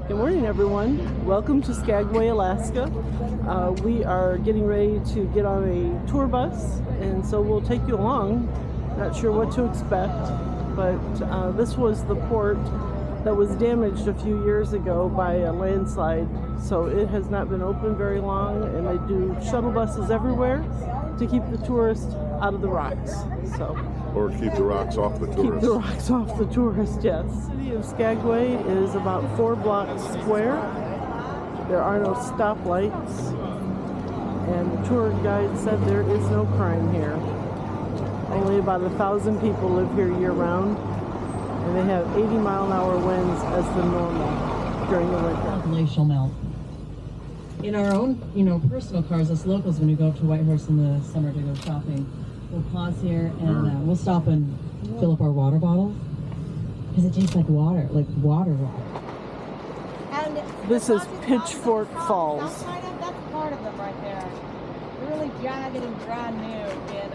Good morning, everyone. Welcome to Skagway, Alaska. We are getting ready to get on a tour bus, and so we'll take you along. Not sure what to expect, but this was the port that was damaged a few years ago by a landslide, so it has not been open very long, and they do shuttle buses everywhere to keep the tourists out of the rocks. Or keep the rocks off the tourists. Keep the rocks off the tourists, yes. The city of Skagway is about 4 blocks square. There are no stoplights, and the tour guide said there is no crime here. Only about 1,000 people live here year-round, and they have 80-mile-an-hour winds as the normal during the winter. Glacial melt. In our own, personal cars, us locals, when we go up to Whitehorse in the summer to go shopping, we'll pause here and we'll stop and fill up our water bottles because it tastes like water. And this is Pitchfork Falls. That's part of them right there. They're really jagged and brand new in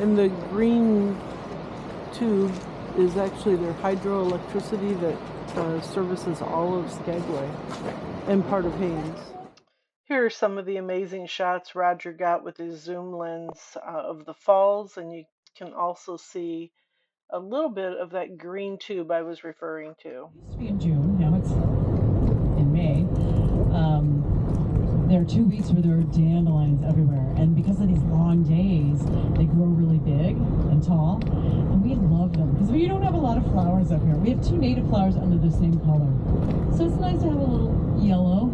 And the green tube is actually their hydroelectricity that services all of Skagway and part of Haines. Here are some of the amazing shots Roger got with his zoom lens of the falls, and you can also see a little bit of that green tube I was referring to. It used to be in June, now it's in May. There are 2 weeks where there are dandelions everywhere, and because of these long days, they grow really big and tall, and we love them because we don't have a lot of flowers up here. We have 2 native flowers under the same color, so it's nice to have a little yellow.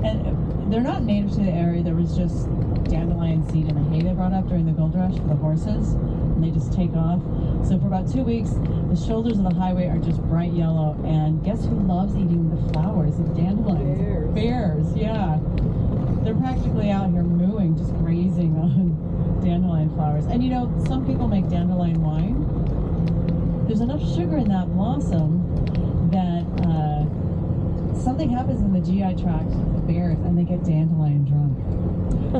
And they're not native to the area. There was just dandelion seed in the hay they brought up during the gold rush for the horses, and they just take off. So for about 2 weeks, the shoulders of the highway are just bright yellow, and guess who loves eating the flowers of dandelions? Bears, yeah. They're practically out here mooing, just grazing on dandelion flowers. And some people make dandelion wine. There's enough sugar in that blossom that something happens in the GI tract of the bears, and they get dandelion drunk.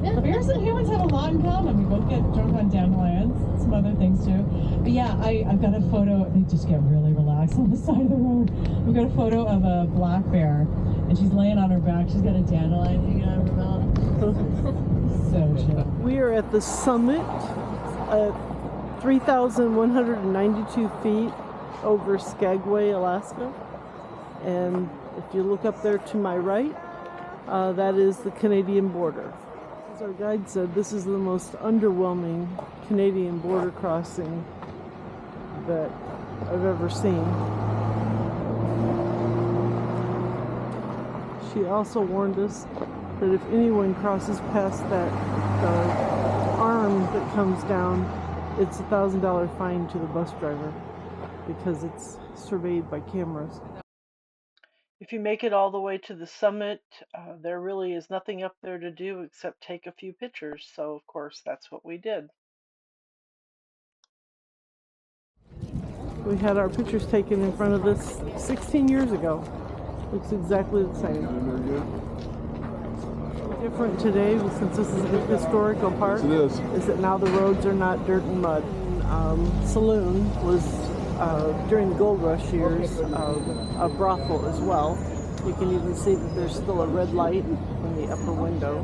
Yeah, bears and humans have a lot in common. We both get drunk on dandelions, some other things too. But yeah, I've got a photo. They just get really relaxed on the side of the road. We've got a photo of a black bear, and she's laying on her back. She's got a dandelion hanging out of her mouth. So chill. We are at the summit at 3,192 feet over Skagway, Alaska. And if you look up there to my right, that is the Canadian border. As our guide said, this is the most underwhelming Canadian border crossing that I've ever seen. She also warned us that if anyone crosses past that arm that comes down, it's a $1,000 fine to the bus driver because it's surveyed by cameras. If you make it all the way to the summit, there really is nothing up there to do except take a few pictures. So, of course, that's what we did. We had our pictures taken in front of this 16 years ago. Looks exactly the same. Different today, since this is a historical park, is that now the roads are not dirt and mud. Saloon was during the gold rush years, a brothel as well. You can even see that there's still a red light in the upper window.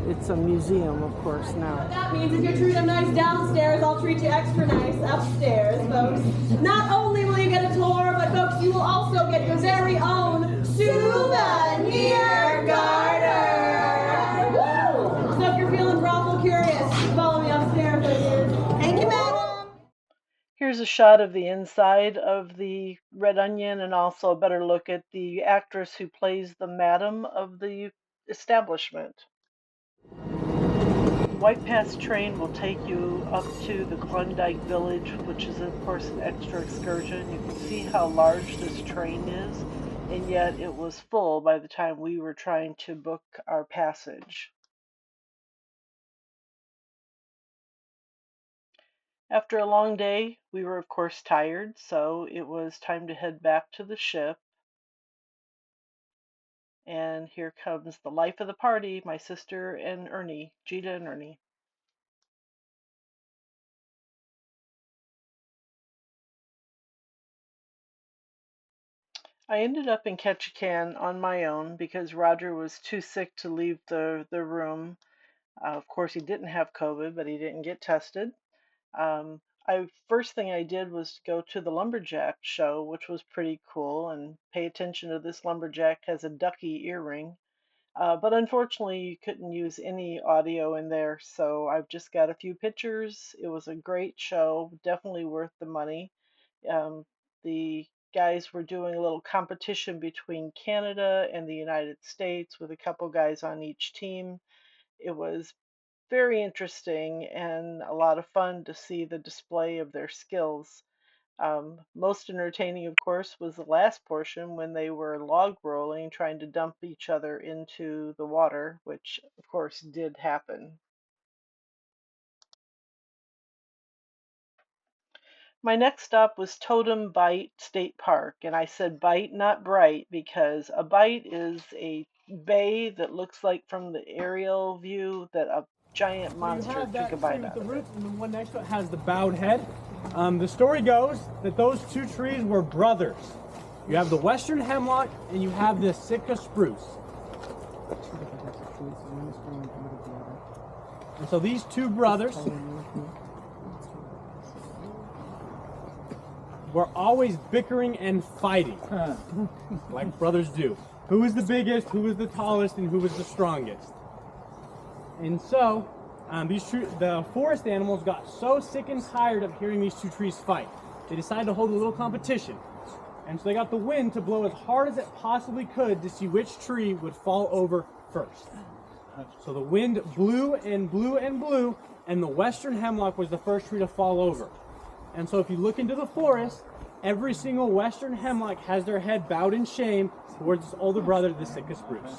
It's a museum, of course, now. That means if you treat them nice downstairs, I'll treat you extra nice upstairs, folks. Not only will you get a tour, but folks, you will also get your very own souvenir garter. Woo! So if you're feeling brothel curious, follow me upstairs. Thank you, madam. Here's a shot of the inside of the Red Onion, and also a better look at the actress who plays the madam of the establishment. White Pass train will take you up to the Klondike Village, which is of course an extra excursion. You can see how large this train is, and yet it was full by the time we were trying to book our passage. After a long day, we were of course tired, so it was time to head back to the ship. And here comes the life of the party, my sister and Ernie, Gita and Ernie. I ended up in Ketchikan on my own because Roger was too sick to leave the room. Of course, he didn't have COVID, but he didn't get tested. First thing I did was go to the Lumberjack show, which was pretty cool, and pay attention to this lumberjack has a ducky earring. But unfortunately, you couldn't use any audio in there, so I've just got a few pictures. It was a great show, definitely worth the money. The guys were doing a little competition between Canada and the United States with a couple guys on each team. It was very interesting and a lot of fun to see the display of their skills. Most entertaining, of course, was the last portion when they were log rolling, trying to dump each other into the water, which, of course, did happen. My next stop was Totem Bight State Park, and I said Bight, not Bright, because a bight is a bay that looks like from the aerial view that a giant monster took a bite out the of it. roots, and the one next to it has the bowed head. The story goes that those two trees were brothers. You have the western hemlock and you have the Sitka spruce. And so these two brothers were always bickering and fighting, like brothers do. Who was the biggest, who was the tallest, and who was the strongest. And so, the forest animals got so sick and tired of hearing these two trees fight, they decided to hold a little competition. And so they got the wind to blow as hard as it possibly could to see which tree would fall over first. So the wind blew and blew and blew, and the western hemlock was the first tree to fall over. And so if you look into the forest, every single western hemlock has their head bowed in shame towards its older brother, the Sitka spruce.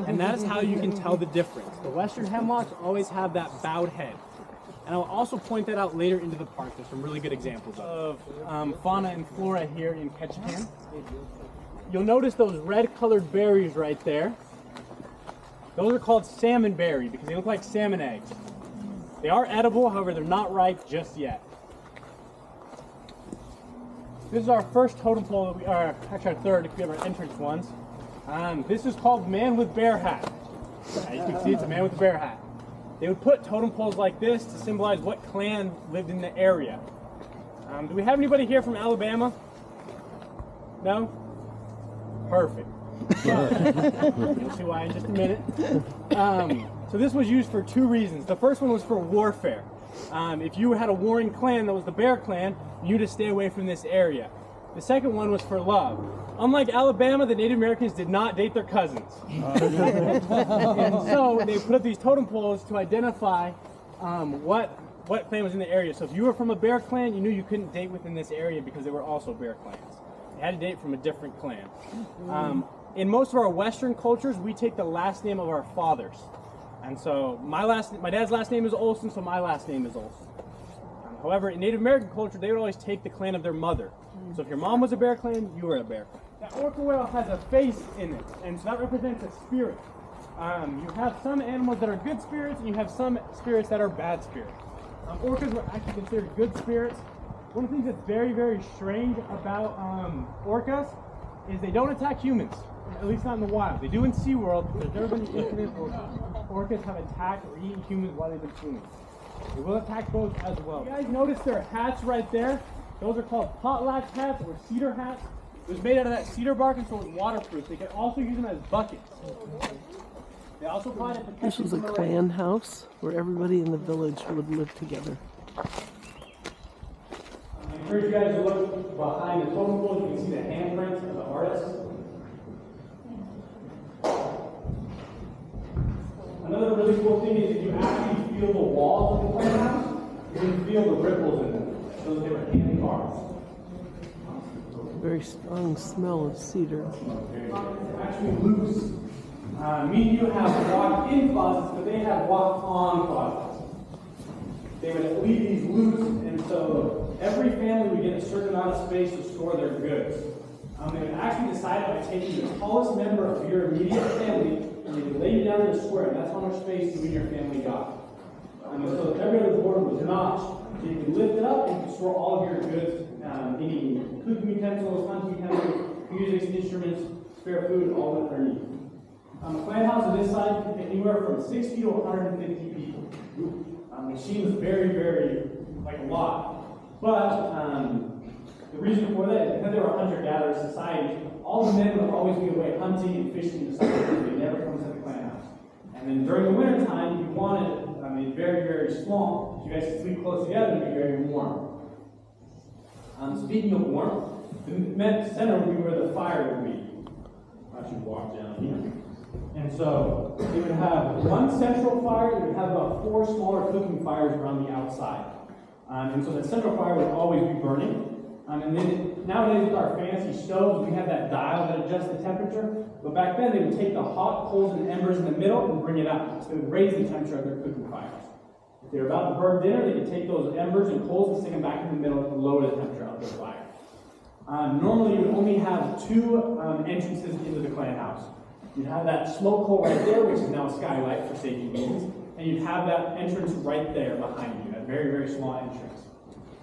And that is how you can tell the difference. The western hemlocks always have that bowed head. And I'll also point that out later into the park. There's some really good examples of fauna and flora here in Ketchikan. You'll notice those red colored berries right there. Those are called salmonberry because they look like salmon eggs. They are edible, however, they're not ripe just yet. This is our first totem pole, that we are actually our third if we have our entrance ones. This is called Man with Bear Hat. As you can see, it's a man with a bear hat. They would put totem poles like this to symbolize what clan lived in the area. Do we have anybody here from Alabama? No? Perfect. You'll see why in just a minute. So this was used for two reasons. The first one was for warfare. If you had a warring clan that was the Bear Clan, you had to stay away from this area. The second one was for love. Unlike Alabama, the Native Americans did not date their cousins. And so they put up these totem poles to identify what clan was in the area. So if you were from a Bear Clan, you knew you couldn't date within this area because they were also Bear Clans. You had to date from a different clan. In most of our Western cultures, we take the last name of our fathers. And so my dad's last name is Olson, so my last name is Olson. However, in Native American culture, they would always take the clan of their mother. So if your mom was a Bear Clan, you were a Bear Clan. That orca whale has a face in it, and so that represents a spirit. You have some animals that are good spirits, and you have some spirits that are bad spirits. Orcas were actually considered good spirits. One of the things that's very, very strange about orcas is they don't attack humans, at least not in the wild. They do in SeaWorld, but there's never been an incident where orcas have attacked or eaten humans while they've been swimming. They will attack boats as well. You guys notice their hats right there? Those are called potlatch hats or cedar hats. It was made out of that cedar bark, and so it's waterproof. They can also use them as buckets. They also find it. This was a clan house where everybody in the village would live together. I encourage you guys to look behind the totem poles. You can see the handprints of the artists. Another really cool thing is if you actually feel the walls of the clan house, you can feel the ripples in them. Those they were hand carved. Very strong smell of cedar. Actually loose. Me and you have walk-in closets, but they have walk-on closets. They would leave these loose, and so every family would get a certain amount of space to store their goods. They would actually decide by taking the tallest member of your immediate family, and they would lay you down in a square, and that's how much space you and your family got. And so every other board was notched, so you could lift it up and you could store all of your goods, any cooking utensils, hunting utensils, music, instruments, spare food, all underneath. The clan house on this side can fit anywhere from 60 to 150 people, which seems very, very, like a lot. But the reason for that is because they were a hunter-gatherer society, all the men would always be away hunting and fishing and stuff. They never come to the clan house. And then during the winter time, you wanted, very, very small, so you guys could sleep close together and be very warm. Speaking of warmth, the center would be where the fire would be. I should walk down here. And so they would have one central fire, they would have about 4 smaller cooking fires around the outside. And so the central fire would always be burning. And then nowadays with our fancy stoves, we have that dial that adjusts the temperature. But back then they would take the hot coals and embers in the middle and bring it up. So they would raise the temperature of their cooking fires. If they were about to burn dinner, they could take those embers and coals and stick them back in the middle and lower the temperature of their fire. Normally you would only have 2 entrances into the clan house. You'd have that smoke hole right there, which is now a skylight for safety reasons, and you'd have that entrance right there behind you, that very, very small entrance.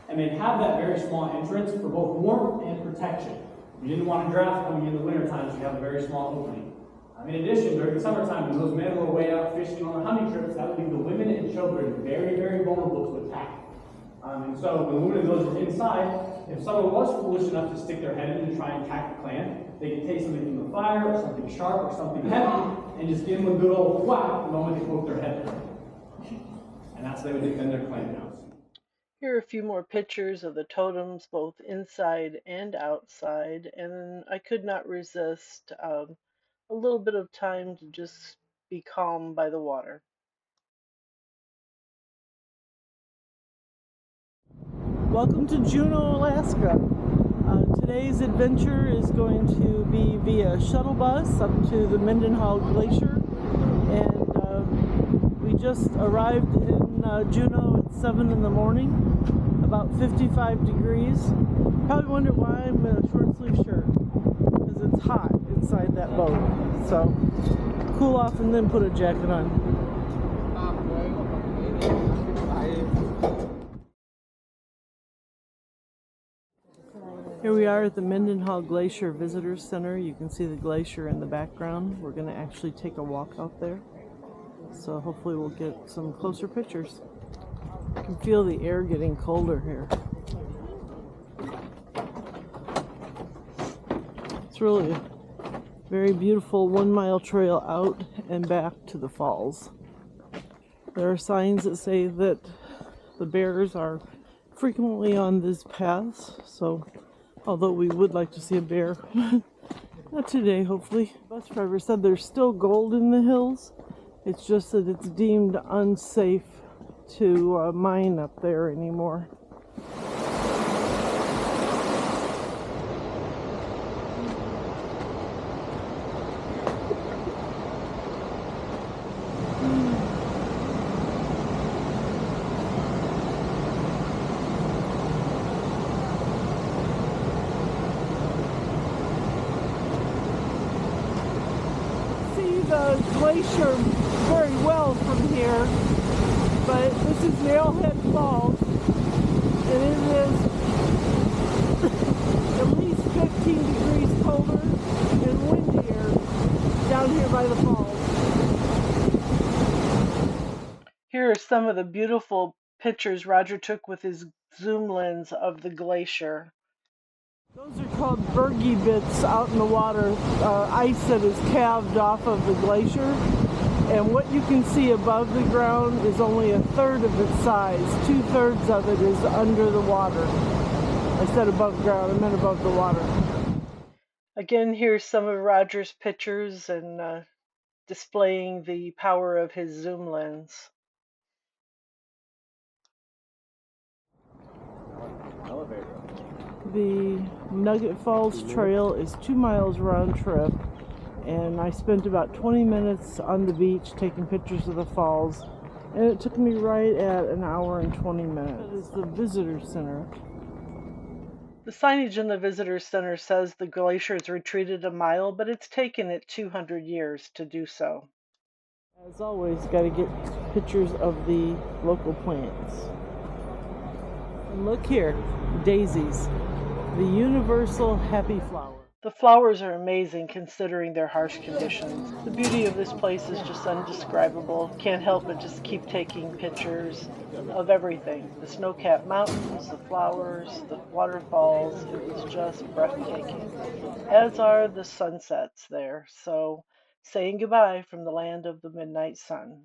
And they'd have that very small entrance for both warmth and protection. You didn't want a draft coming in the wintertime, so you have a very small opening. In addition, during the summertime, when those men were away out fishing on hunting trips, that would leave the women and children very, very vulnerable to attack. And so when the women and those were inside, if someone was foolish enough to stick their head in and try and attack the clan, they could take something from the fire, or something sharp, or something heavy, and just give them a good old whack the moment they poke their head through. And that's how they would defend their clan house. Here are a few more pictures of the totems, both inside and outside, and I could not resist a little bit of time to just be calm by the water. Welcome to Juneau, Alaska. Today's adventure is going to be via shuttle bus up to the Mendenhall Glacier, and we just arrived in Juneau at 7 in the morning, about 55 degrees. Probably wonder why I'm in a short sleeve shirt, because it's hot inside that boat. So cool off and then put a jacket on. Here we are at the Mendenhall Glacier Visitor Center. You can see the glacier in the background. We're going to actually take a walk out there. So hopefully we'll get some closer pictures. I can feel the air getting colder here. It's really a very beautiful 1-mile trail out and back to the falls. There are signs that say that the bears are frequently on these paths, so although we would like to see a bear, not today hopefully. The bus driver said there's still gold in the hills, it's just that it's deemed unsafe to mine up there anymore. The glacier very well from here, but this is Nailhead Falls, and it is at least 15 degrees colder and windier down here by the falls. Here are some of the beautiful pictures Roger took with his zoom lens of the glacier. Those are called bergy bits out in the water, ice that is calved off of the glacier. And what you can see above the ground is only a third of its size. 2/3 of it is under the water. I said above ground, I meant above the water. Again, here's some of Roger's pictures and displaying the power of his zoom lens. The Nugget Falls Trail is 2 miles round trip, and I spent about 20 minutes on the beach taking pictures of the falls, and it took me right at 1 hour and 20 minutes. That is the visitor center. The signage in the visitor center says the glacier has retreated 1 mile, but it's taken it 200 years to do so. As always, got to get pictures of the local plants. And look here, daisies. The universal happy flower. The flowers are amazing considering their harsh conditions. The beauty of this place is just undescribable. Can't help but just keep taking pictures of everything. The snow-capped mountains, the flowers, the waterfalls. It was just breathtaking. As are the sunsets there. So saying goodbye from the land of the midnight sun.